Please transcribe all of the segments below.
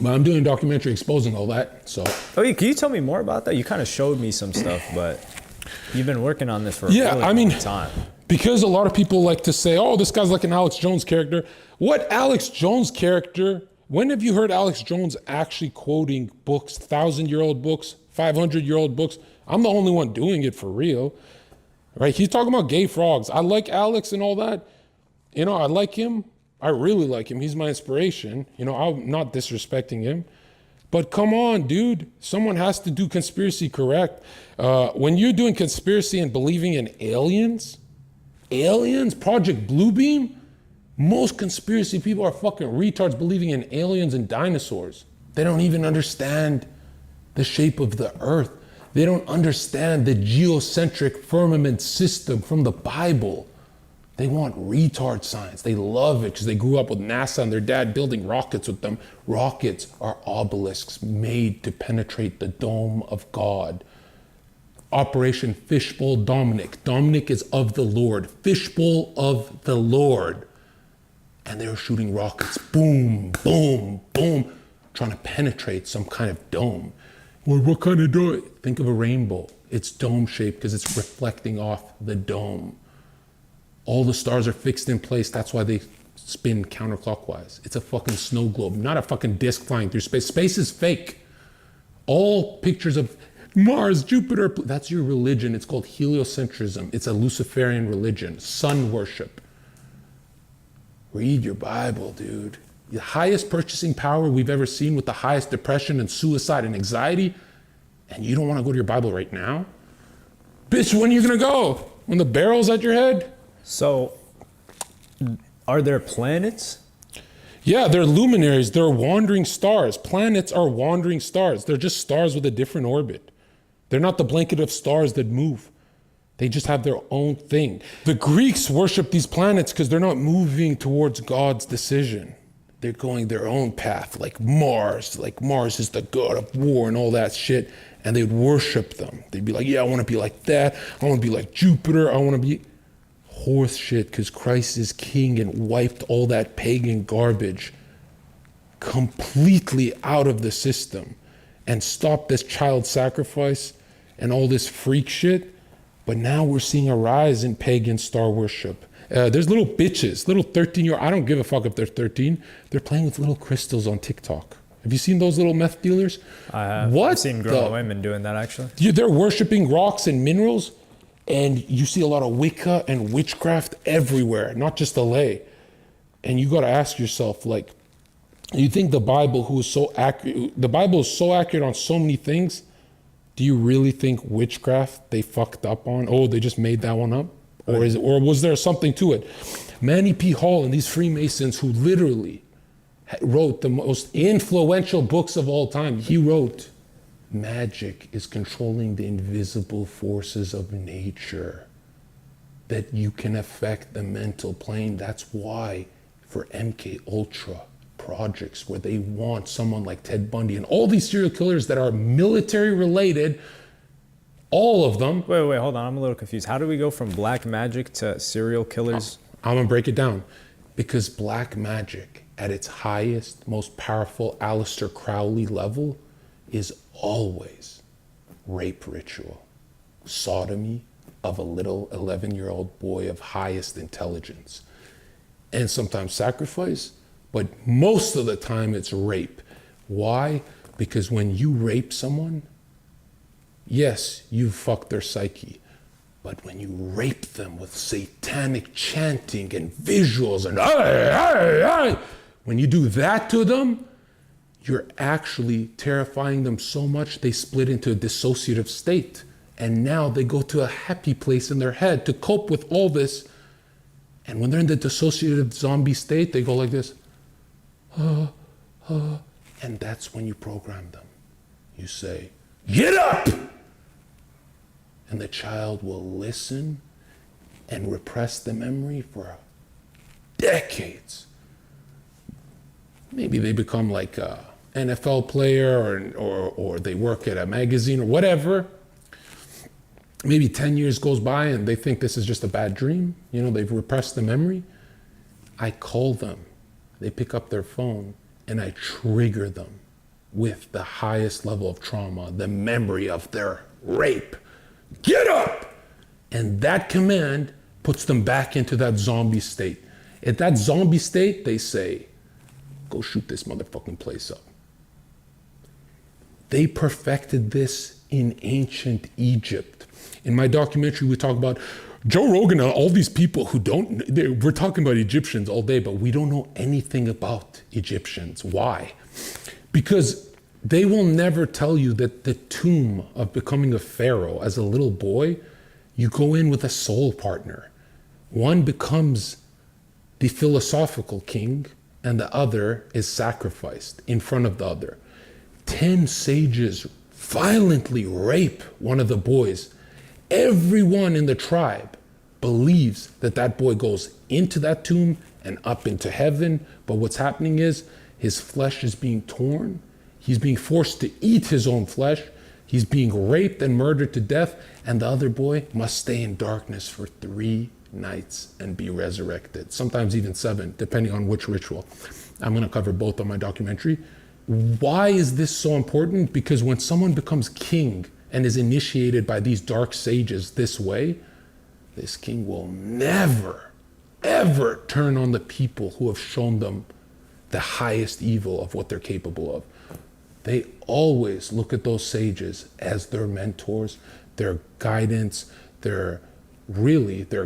But I'm doing a documentary exposing all that. So. Oh, yeah, can you tell me more about that? You kind of showed me some stuff, but you've been working on this for a really long time. Because a lot of people like to say, oh, this guy's like an Alex Jones character. What Alex Jones character? When have you heard Alex Jones actually quoting books, 1,000-year-old books, 500-year-old books? I'm the only one doing it for real, right? He's talking about gay frogs. I like Alex and all that. You know, I like him. I really like him. He's my inspiration. You know, I'm not disrespecting him. But come on, dude. Someone has to do conspiracy correct. When you're doing conspiracy and believing in aliens, Project Bluebeam, most conspiracy people are fucking retards believing in aliens and dinosaurs. They don't even understand the shape of the earth. They don't understand the geocentric firmament system from the Bible. They want retard science. They love it because they grew up with NASA and their dad building rockets with them. Rockets are obelisks made to penetrate the dome of God. Operation Fishbowl Dominic. Dominic is of the Lord. Fishbowl of the Lord. And they were shooting rockets. Boom, boom, boom. Trying to penetrate some kind of dome. Well, what kind of dome? Think of a rainbow. It's dome shaped because it's reflecting off the dome. All the stars are fixed in place. That's why they spin counterclockwise. It's a fucking snow globe, not a fucking disc flying through space. Space is fake. All pictures of Mars, Jupiter, that's your religion. It's called heliocentrism. It's a Luciferian religion, sun worship. Read your Bible, dude. The highest purchasing power we've ever seen with the highest depression and suicide and anxiety, and you don't want to go to your Bible right now? Bitch, when are you gonna go? When the barrel's at your head? So, are there planets? Yeah, they're luminaries. They're wandering stars. Planets are wandering stars. They're just stars with a different orbit. They're not the blanket of stars that move. They just have their own thing. The Greeks worship these planets because they're not moving towards God's decision. They're going their own path, like Mars. Like Mars is the god of war and all that shit. And they'd worship them. They'd be like, yeah, I want to be like that. I want to be like Jupiter. I want to be horse shit because Christ is king and wiped all that pagan garbage completely out of the system and stopped this child sacrifice and all this freak shit. But now we're seeing a rise in pagan star worship. There's little bitches, little 13-year-old, I don't give a fuck if they're 13. They're playing with little crystals on TikTok. Have you seen those little meth dealers? I have. What? I've seen grown women doing that actually. They're worshiping rocks and minerals. And you see a lot of Wicca and witchcraft everywhere, not just LA. And you got to ask yourself, like, you think the Bible, the Bible is so accurate on so many things. Do you really think witchcraft they fucked up on? Oh, they just made that one up? Or was there something to it? Manny P. Hall and these Freemasons who literally wrote the most influential books of all time. He wrote, magic is controlling the invisible forces of nature, that you can affect the mental plane. That's why for MK Ultra projects where they want someone like Ted Bundy and all these serial killers that are military related, all of them. Wait, hold on. I'm a little confused. How do we go from black magic to serial killers? I'm gonna break it down. Because black magic at its highest, most powerful Aleister Crowley level is always rape ritual, sodomy of a little 11-year-old boy of highest intelligence, and sometimes sacrifice, but most of the time it's rape. Why? Because when you rape someone, yes, you fuck their psyche, but when you rape them with satanic chanting and visuals and when you do that to them, you're actually terrifying them so much they split into a dissociative state. And now they go to a happy place in their head to cope with all this. And when they're in the dissociative zombie state, they go like this. And that's when you program them. You say, get up! And the child will listen and repress the memory for decades. Maybe they become like a NFL player or they work at a magazine or whatever. Maybe 10 years goes by and they think this is just a bad dream. You know, they've repressed the memory. I call them. They pick up their phone and I trigger them with the highest level of trauma, the memory of their rape. Get up! And that command puts them back into that zombie state. At that zombie state, they say, go shoot this motherfucking place up. They perfected this in ancient Egypt. In my documentary, we talk about Joe Rogan and all these people who we're talking about Egyptians all day, but we don't know anything about Egyptians. Why? Because they will never tell you that the tomb of becoming a pharaoh as a little boy, you go in with a soul partner. One becomes the philosophical king and the other is sacrificed in front of the other. 10 sages violently rape one of the boys. Everyone in the tribe believes that that boy goes into that tomb and up into heaven. But what's happening is his flesh is being torn. He's being forced to eat his own flesh. He's being raped and murdered to death. And the other boy must stay in darkness for 3 nights and be resurrected. Sometimes even 7, depending on which ritual. I'm going to cover both on my documentary. Why is this so important? Because when someone becomes king and is initiated by these dark sages this way, this king will never, ever turn on the people who have shown them the highest evil of what they're capable of. They always look at those sages as their mentors, their guidance, their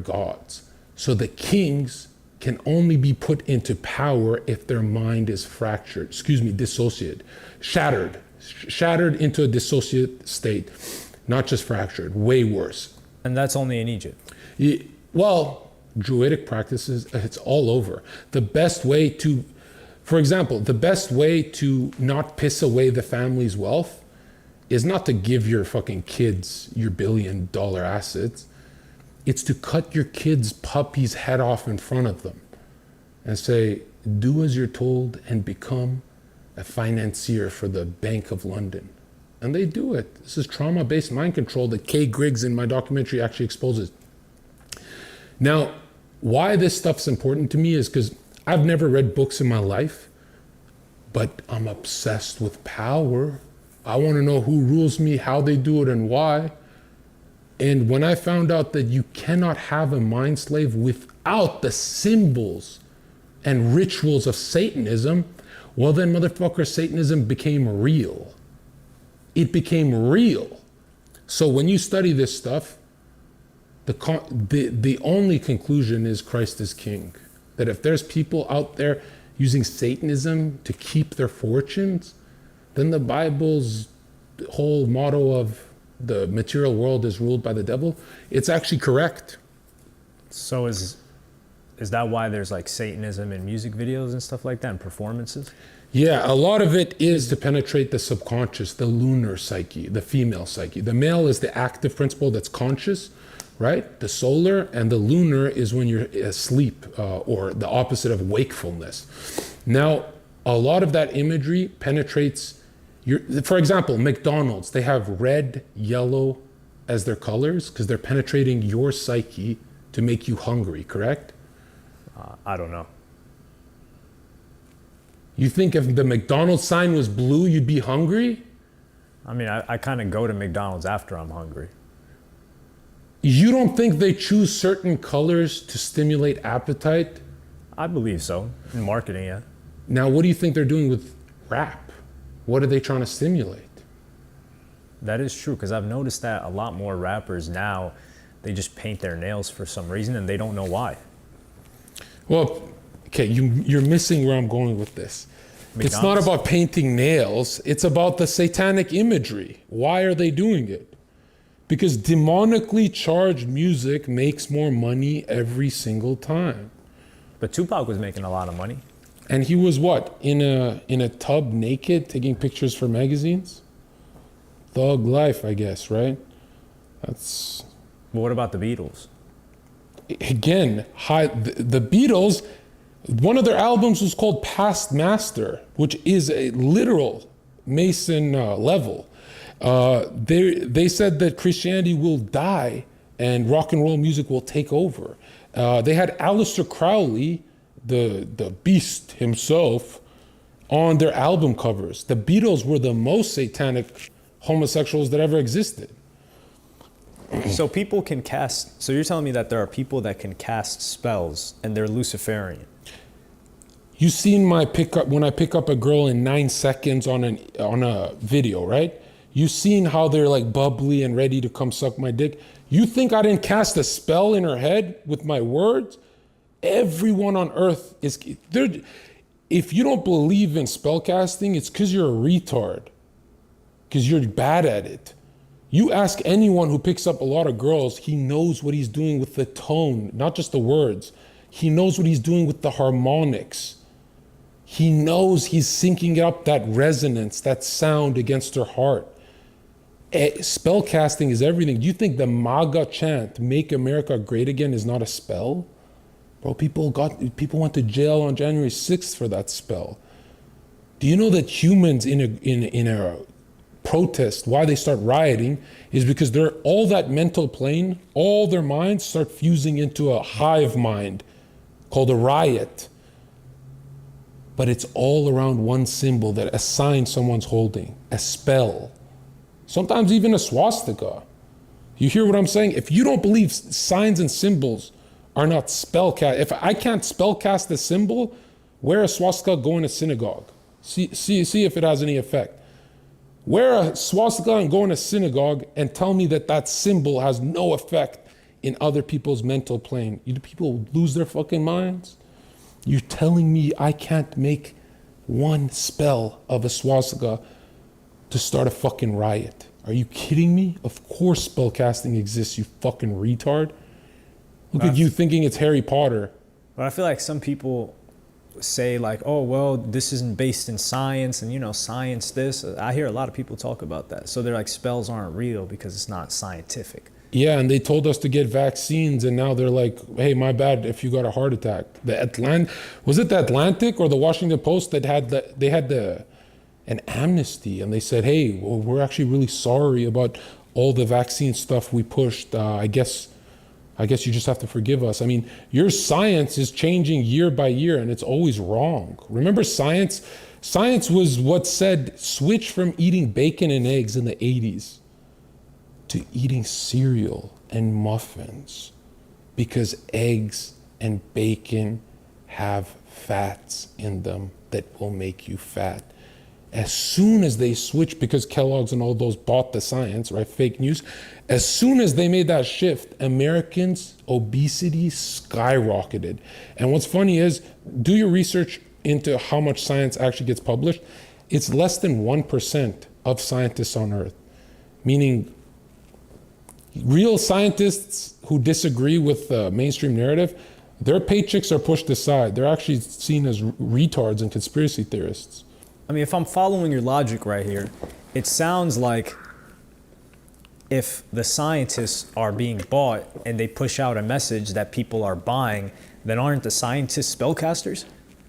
gods. So the kings can only be put into power if their mind is shattered into a dissociate state, not just fractured, way worse. And that's only in Egypt. Well, Druidic practices, it's all over. For example, the best way to not piss away the family's wealth is not to give your fucking kids your $1 billion assets. It's to cut your kid's puppy's head off in front of them and say, do as you're told and become a financier for the Bank of London. And they do it. This is trauma-based mind control that Kay Griggs in my documentary actually exposes. Now, why this stuff's important to me is because I've never read books in my life, but I'm obsessed with power. I want to know who rules me, how they do it, and why. And when I found out that you cannot have a mind slave without the symbols and rituals of Satanism, well then, motherfucker, Satanism became real. It became real. So when you study this stuff, the only conclusion is Christ is king. That if there's people out there using Satanism to keep their fortunes, then the Bible's whole motto of the material world is ruled by the devil, it's actually correct. So is that why there's like Satanism in music videos and stuff like that and performances? Yeah, a lot of it is to penetrate the subconscious, the lunar psyche, the female psyche. The male is the active principle that's conscious, right? The solar, and the lunar is when you're asleep, or the opposite of wakefulness. Now, a lot of that imagery penetrates for example, McDonald's, they have red, yellow as their colors because they're penetrating your psyche to make you hungry, correct? I don't know. You think if the McDonald's sign was blue, you'd be hungry? I mean, I kind of go to McDonald's after I'm hungry. You don't think they choose certain colors to stimulate appetite? I believe so. In marketing, yeah. Now, what do you think they're doing with rap? What are they trying to stimulate? That is true, because I've noticed that a lot more rappers now, they just paint their nails for some reason and they don't know why. Well, okay, you're missing where I'm going with this. McDonald's. It's not about painting nails. It's about the satanic imagery. Why are they doing it? Because demonically charged music makes more money every single time. But Tupac was making a lot of money. And he was what? In a tub naked, taking pictures for magazines? Thug life, I guess, right? That's... But what about the Beatles? Again, the Beatles, one of their albums was called Past Master, which is a literal Mason level. They said that Christianity will die and rock and roll music will take over. They had Aleister Crowley, the beast himself, on their album covers. The Beatles were the most satanic homosexuals that ever existed. So people can cast, so you're telling me that there are people that can cast spells and they're Luciferian. You seen my pickup when I pick up a girl in 9 seconds on a video, right? You seen how they're like bubbly and ready to come suck my dick. You think I didn't cast a spell in her head with my words? Everyone on earth is there. If you don't believe in spell casting, it's because you're a retard. Because you're bad at it. You ask anyone who picks up a lot of girls, he knows what he's doing with the tone, not just the words. He knows what he's doing with the harmonics. He knows he's syncing up that resonance, that sound against her heart. Spell casting is everything. Do you think the MAGA chant, "Make America Great Again," is not a spell? Bro, people went to jail on January 6th for that spell. Do you know that humans in a protest, why they start rioting, is because they're all that mental plane, all their minds start fusing into a hive mind called a riot. But it's all around one symbol that a sign someone's holding, a spell. Sometimes even a swastika. You hear what I'm saying? If you don't believe signs and symbols are not spell cast, if I can't spell cast the symbol, wear a swastika, go in a synagogue. See if it has any effect. Wear a swastika and go in a synagogue and tell me that that symbol has no effect in other people's mental plane. You people lose their fucking minds? You're telling me I can't make one spell of a swastika to start a fucking riot? Are you kidding me? Of course spellcasting exists, you fucking retard. Look at you thinking it's Harry Potter. But I feel like some people say like, oh, well, this isn't based in science and, you know, science this. I hear a lot of people talk about that. So they're like, spells aren't real because it's not scientific. Yeah, and they told us to get vaccines, and now they're like, hey, my bad if you got a heart attack. Was it the Atlantic or the Washington Post that had an amnesty, and they said, hey, well, we're actually really sorry about all the vaccine stuff we pushed. I guess you just have to forgive us. I mean, your science is changing year by year, and it's always wrong. Remember science? Science was what said switch from eating bacon and eggs in the 80s to eating cereal and muffins, because eggs and bacon have fats in them that will make you fat. As soon as they switched, because Kellogg's and all those bought the science, right? Fake news. As soon as they made that shift, Americans' obesity skyrocketed. And what's funny is, do your research into how much science actually gets published. It's less than 1% of scientists on Earth. Meaning, real scientists who disagree with the mainstream narrative, their paychecks are pushed aside. They're actually seen as retards and conspiracy theorists. I mean, if I'm following your logic right here, it sounds like if the scientists are being bought and they push out a message that people are buying, then aren't the scientists spellcasters?